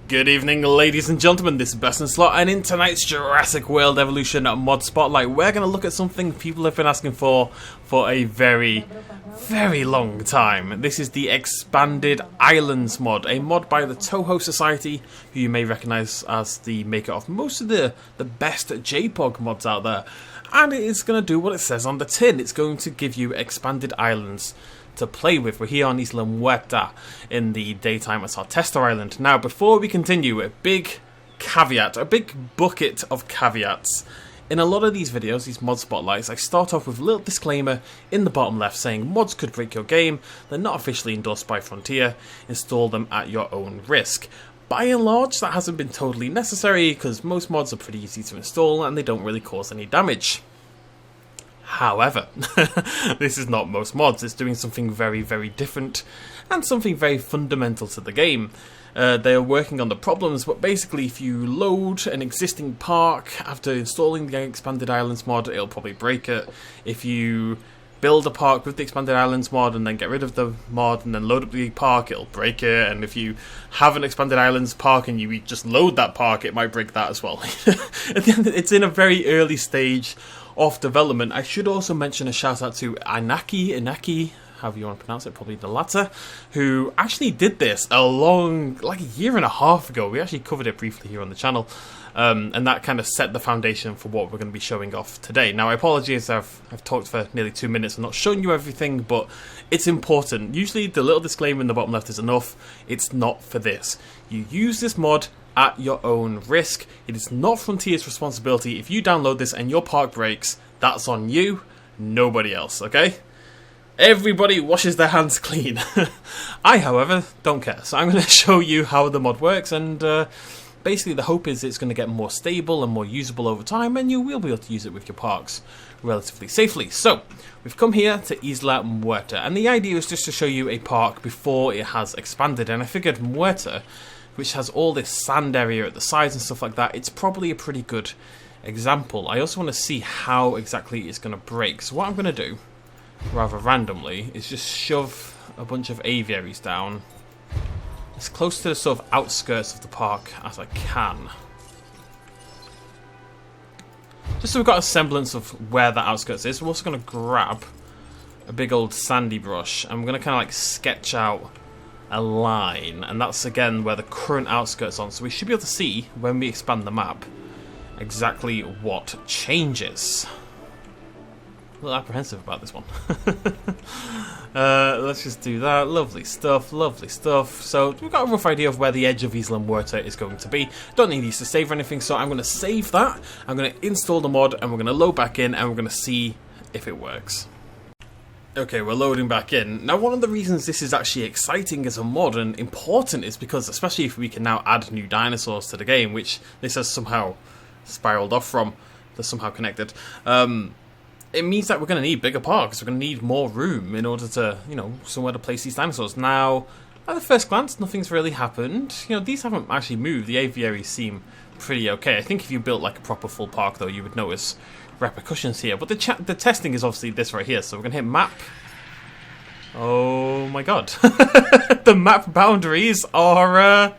Good evening, ladies and gentlemen, this is BestInSlot, and in tonight's Jurassic World Evolution mod spotlight, we're going to look at something people have been asking for a very long time. This is the Expanded Islands mod, a mod by the Toho Society, who you may recognise as the maker of most of the best JPOG mods out there. And it is going to do what it says on the tin. It's going to give you expanded islands to play with. We're here on Isla Muerta in the daytime as our tester island. Now, before we continue, a big caveat, a big bucket of caveats. In a lot of these videos, these mod spotlights, I start off with a little disclaimer in the bottom left saying mods could break your game, they're not officially endorsed by Frontier, install them at your own risk. By and large, that hasn't been totally necessary because most mods are pretty easy to install and they don't really cause any damage. However, this is not most mods. It's doing something very different and something very fundamental to the game. They are working on the problems, but basically if you load an existing park after installing the Expanded Islands mod, it'll probably break it. If you build a park with the Expanded Islands mod and then get rid of the mod and then load up the park, it'll break it. And if you have an Expanded Islands park and you just load that park, it might break that as well. It's in a very early stage of development. I should also mention a shout out to Inaki, however you want to pronounce it, probably the latter, who actually did this like a year and a half ago. We actually covered it briefly here on the channel, and that kind of set the foundation for what we're going to be showing off today. Now, I apologize, I've talked for nearly 2 minutes and not shown you everything, but it's important. Usually the little disclaimer in the bottom left is enough. It's not for this. You use this mod at your own risk. It is not Frontier's responsibility. If you download this and your park breaks, that's on you, nobody else, okay? Everybody washes their hands clean. I, however, don't care. So I'm going to show you how the mod works, and basically the hope is it's going to get more stable and more usable over time, and you will be able to use it with your parks relatively safely. So, we've come here to Isla Muerta, and the idea is just to show you a park before it has expanded, and I figured Muerta, which has all this sand area at the sides and stuff like that, it's probably a pretty good example. I also want to see how exactly it's going to break. So what I'm going to do, rather randomly, is just shove a bunch of aviaries down as close to the sort of outskirts of the park as I can. Just so we've got a semblance of where that outskirts is. We're also going to grab a big old sandy brush and we're going to kind of like sketch out a line, and that's again where the current outskirts are. So we should be able to see when we expand the map exactly what changes. A little apprehensive about this one. Let's just do that. Lovely stuff, lovely stuff. So we've got a rough idea of where the edge of Isla Muerta is going to be. Don't need these to save or anything, so I'm going to save that. I'm going to install the mod and we're going to load back in and we're going to see if it works. Okay, we're loading back in. Now, one of the reasons this is actually exciting as a mod and important is because, especially if we can now add new dinosaurs to the game, which this has somehow spiraled off from, they're somehow connected, it means that we're going to need bigger parks. We're going to need more room in order to, somewhere to place these dinosaurs. Now, at the first glance, nothing's really happened. These haven't actually moved. The aviaries seem pretty okay. I think if you built like a proper full park, though, you would notice repercussions here. But the testing is obviously this right here. So we're going to hit map. Oh my god. The map boundaries are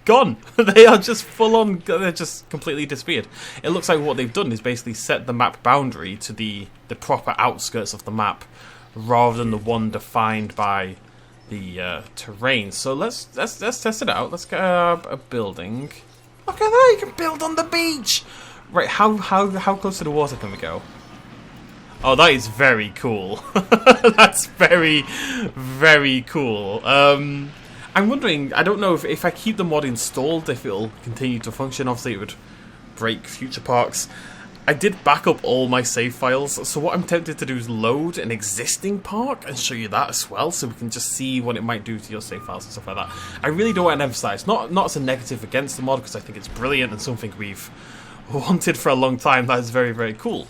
gone. They are just full on, they're just completely disappeared. It looks like what they've done is basically set the map boundary to the proper outskirts of the map rather than the one defined by the terrain. So let's test it out. Let's get a building. Look at that, you can build on the beach. Right, how close to the water can we go? Oh, that is very cool. That's very cool. I'm wondering, I don't know if I keep the mod installed, if it'll continue to function. Obviously, it would break future parks. I did back up all my save files, so what I'm tempted to do is load an existing park and show you that as well, so we can just see what it might do to your save files and stuff like that. I really don't want to emphasize, not as a negative against the mod, because I think it's brilliant and something we've wanted for a long time. That is very cool.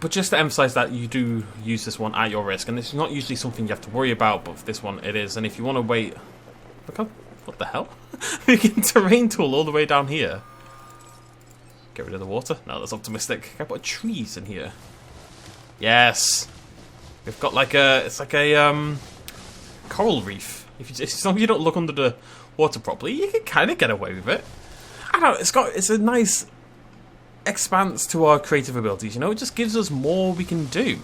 But just to emphasize that you do use this one at your risk, and it's not usually something you have to worry about, but for this one it is. And if you want to wait, look how, what the hell? We can terrain tool all the way down here. Get rid of the water? No, that's optimistic. Can I put trees in here? Yes. We've got like a, it's like a coral reef. As long as you don't look under the water properly, you can kind of get away with it. I don't know, it's a nice expanse to our creative abilities, you know? It just gives us more we can do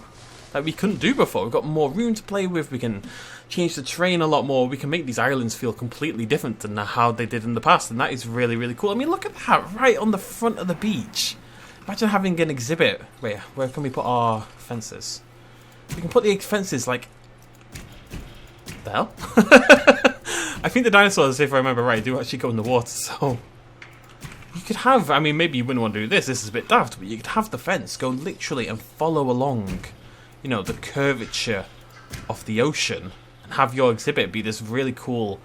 that we couldn't do before. We've got more room to play with, we can change the terrain a lot more, we can make these islands feel completely different than how they did in the past, and that is really, really cool. I mean, look at that, right on the front of the beach. Imagine having an exhibit. Wait, where can we put our fences? We can put the fences, like... the hell? I think the dinosaurs, if I remember right, do actually go in the water, so... You could have, I mean, maybe you wouldn't want to do this is a bit daft, but you could have the fence go literally and follow along, you know, the curvature of the ocean, and have your exhibit be this really cool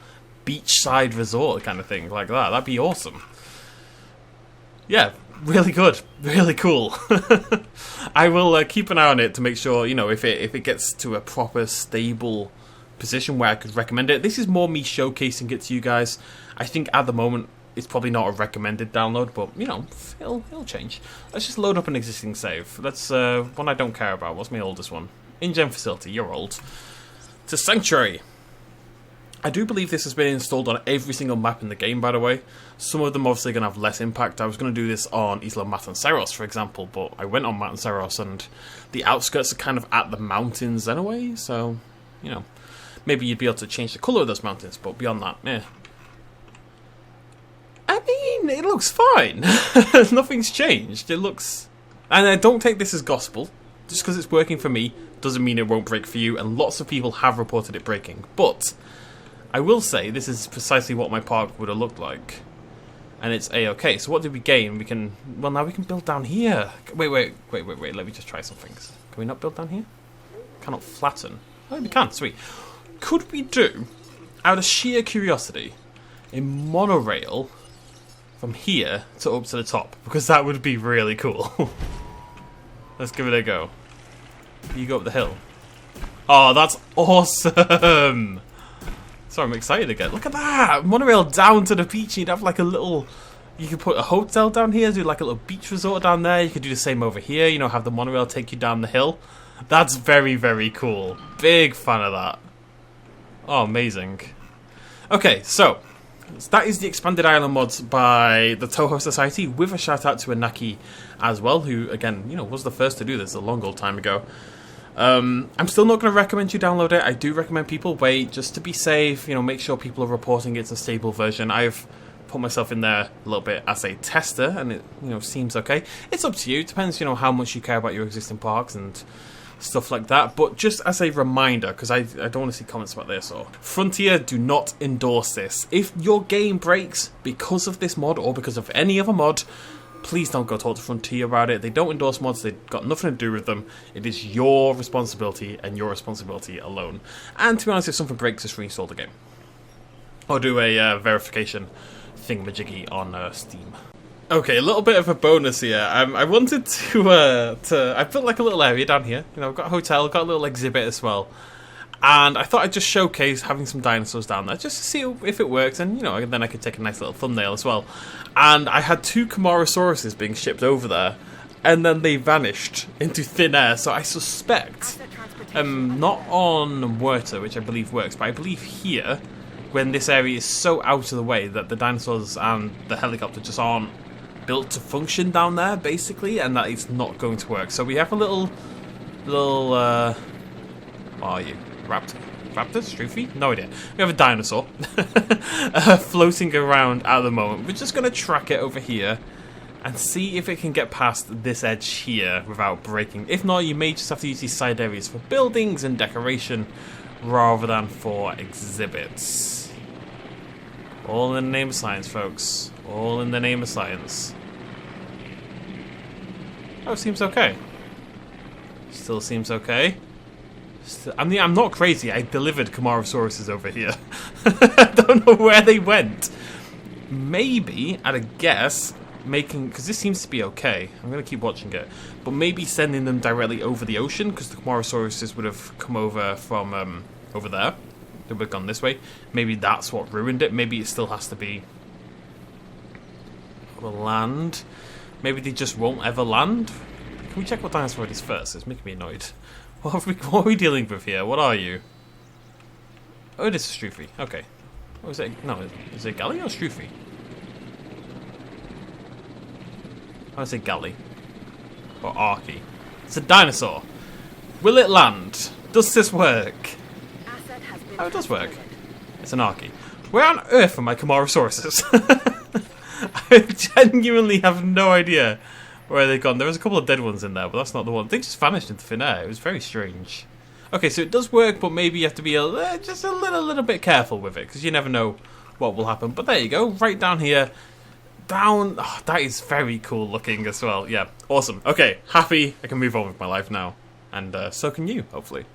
beachside resort kind of thing, like that. That'd be awesome. Yeah, really good, really cool. I will keep an eye on it to make sure, you know, if it gets to a proper, stable position where I could recommend it. This is more me showcasing it to you guys. I think at the moment, it's probably not a recommended download, but, you know, it'll change. Let's just load up an existing save. That's one I don't care about. What's my oldest one? InGen Facility, you're old. To Sanctuary. I do believe this has been installed on every single map in the game, by the way. Some of them obviously going to have less impact. I was going to do this on Isla Matanceros, for example, but I went on Matanceros, and the outskirts are kind of at the mountains anyway, so, you know, maybe you'd be able to change the colour of those mountains, but beyond that, eh. I mean, it looks fine. Nothing's changed. It looks... And I don't take this as gospel. Just because it's working for me doesn't mean it won't break for you, and lots of people have reported it breaking. But I will say this is precisely what my park would have looked like. And it's A-okay. So what did we gain? We can... Well, now we can build down here. Wait. Let me just try some things. Can we not build down here? Cannot flatten. Oh, we can. Sweet. Could we do, out of sheer curiosity, a monorail... from here to up to the top, because that would be really cool. Let's give it a go. You go up the hill. Oh, that's awesome! Sorry, I'm excited again. Look at that! Monorail down to the beach. You'd have like a little... You could put a hotel down here, do like a little beach resort down there. You could do the same over here, you know, have the monorail take you down the hill. That's very, very cool. Big fan of that. Oh, amazing. Okay, so that is the expanded island mods by the Toho Society, with a shout out to Anaki as well, who again, you know, was the first to do this a long old time ago. I'm still not going to recommend you download it. I do recommend people wait just to be safe, you know, make sure people are reporting it's a stable version. I've put myself in there a little bit as a tester, and it, you know, seems okay. It's up to you. It depends, you know, how much you care about your existing parks and stuff like that, but just as a reminder, because I don't want to see comments about this, or Frontier do not endorse this. If your game breaks because of this mod or because of any other mod, please don't go talk to Frontier about it. They don't endorse mods, they've got nothing to do with them. It is your responsibility and your responsibility alone. And to be honest, if something breaks, just reinstall the game. Or do a verification thingamajiggy on Steam. Okay, a little bit of a bonus here. I wanted to I built like a little area down here. You know, I've got a hotel, got a little exhibit as well. And I thought I'd just showcase having some dinosaurs down there, just to see if it works, and, you know, then I could take a nice little thumbnail as well. And I had 2 Camarosauruses being shipped over there, and then they vanished into thin air, so I suspect, not on Huerta, which I believe works, but I believe here, when this area is so out of the way that the dinosaurs and the helicopter just aren't built to function down there, basically, and that it's not going to work. So we have a little, what are you? Raptor? Stroofy? No idea. We have a dinosaur floating around at the moment. We're just going to track it over here and see if it can get past this edge here without breaking. If not, you may just have to use these side areas for buildings and decoration rather than for exhibits. All in the name of science, folks. All in the name of science. Oh, it seems okay. Still seems okay. I mean, I'm not crazy. I delivered Camarosauruses over here. I don't know where they went. Maybe, at a guess, because this seems to be okay. I'm going to keep watching it. But maybe sending them directly over the ocean, because the Camarosauruses would have come over from over there. They would have gone this way. Maybe that's what ruined it. Maybe it still has to be over land. Maybe they just won't ever land. Can we check what dinosaur it is first? It's making me annoyed. What are we dealing with here? What are you? Oh, it is a Stroofy. Okay. Oh, is it? No, is it galley or Stroofy? I would say galley. Or Arky. It's a dinosaur. Will it land? Does this work? Oh, it does work. It's an Arky. Where on earth are my Camarasaurus? I genuinely have no idea where they've gone. There was a couple of dead ones in there, but that's not the one. They just vanished into thin air. It was very strange. Okay, so it does work, but maybe you have to be just a little bit careful with it, because you never know what will happen. But there you go, right down here. Down. Oh, that is very cool looking as well. Yeah, awesome. Okay, happy. I can move on with my life now. And so can you, hopefully.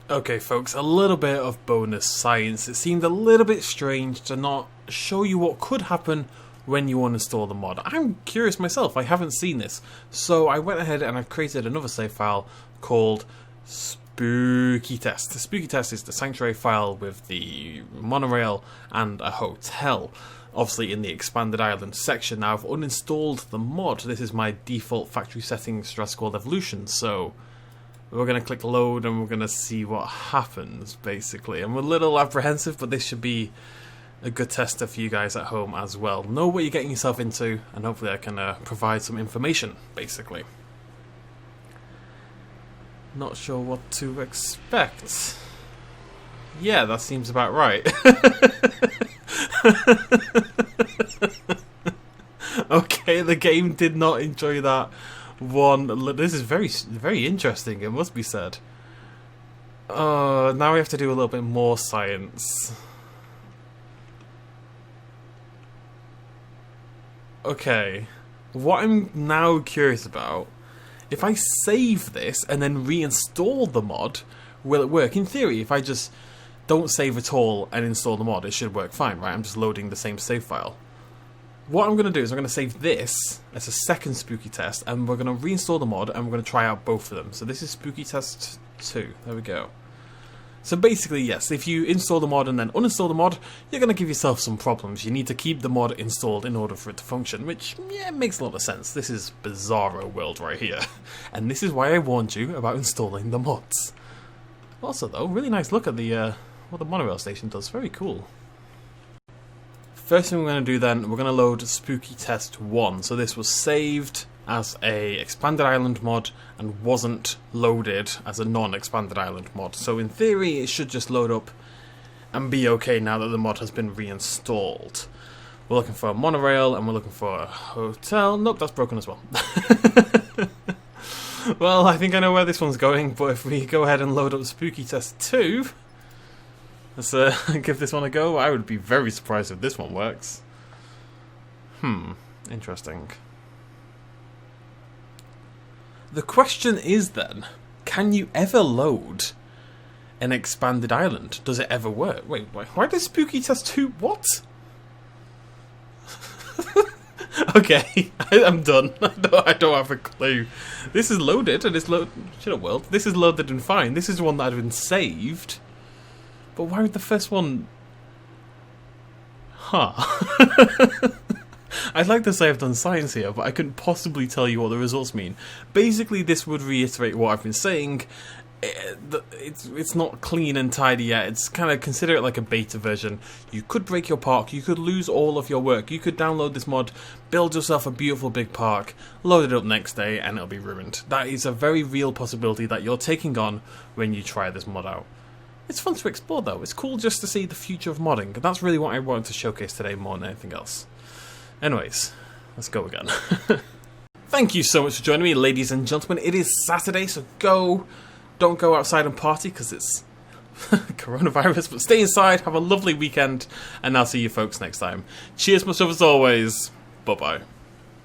Okay, folks, a little bit of bonus science. It seemed a little bit strange to not show you what could happen when you uninstall the mod. I'm curious myself, I haven't seen this. So I went ahead and I've created another save file called Spooky Test. The Spooky Test is the sanctuary file with the monorail and a hotel. Obviously in the expanded island section. Now I've uninstalled the mod. This is my default factory settings Jurassic World Evolution, so we're going to click load and we're going to see what happens, basically. I'm a little apprehensive, but this should be a good tester for you guys at home as well. Know what you're getting yourself into, and hopefully I can provide some information, basically. Not sure what to expect. Yeah, that seems about right. Okay, the game did not enjoy that one. This is very interesting, it must be said. Now we have to do a little bit more science. Okay, what I'm now curious about, if I save this and then reinstall the mod, will it work? In theory, if I just don't save at all and install the mod, it should work fine, right? I'm just loading the same save file. What I'm going to do is I'm going to save this as a second Spooky Test, and we're going to reinstall the mod, and we're going to try out both of them. So this is Spooky Test 2. There we go. So basically, yes, if you install the mod and then uninstall the mod, you're going to give yourself some problems. You need to keep the mod installed in order for it to function, which, yeah, makes a lot of sense. This is bizarro world right here. And this is why I warned you about installing the mods. Also, though, really nice look at the what the monorail station does. Very cool. First thing we're going to do then, we're going to load Spooky Test 1. So this was saved as a expanded island mod and wasn't loaded as a non-expanded island mod. So in theory it should just load up and be okay now that the mod has been reinstalled. We're looking for a monorail and we're looking for a hotel. Nope, that's broken as well. Well, I think I know where this one's going, but if we go ahead and load up Spooky Test 2, let's give this one a go. I would be very surprised if this one works. Interesting. The question is then, can you ever load an expanded island? Does it ever work? Wait, why does Spooky Test 2... What? Okay, I'm done. I don't have a clue. This is loaded, and it's loaded... Shut up, world. This is loaded and fine. This is one that had been saved. But why would the first one... Huh. I'd like to say I've done science here, but I couldn't possibly tell you what the results mean. Basically, this would reiterate what I've been saying. It's not clean and tidy yet. It's kind of, consider it like a beta version. You could break your park, you could lose all of your work, you could download this mod, build yourself a beautiful big park, load it up next day, and it'll be ruined. That is a very real possibility that you're taking on when you try this mod out. It's fun to explore though. It's cool just to see the future of modding, and that's really what I wanted to showcase today more than anything else. Anyways, let's go again. Thank you so much for joining me, ladies and gentlemen. It is Saturday, so don't go outside and party because it's coronavirus, but stay inside, have a lovely weekend, and I'll see you folks next time. Cheers, much love as always. Bye-bye.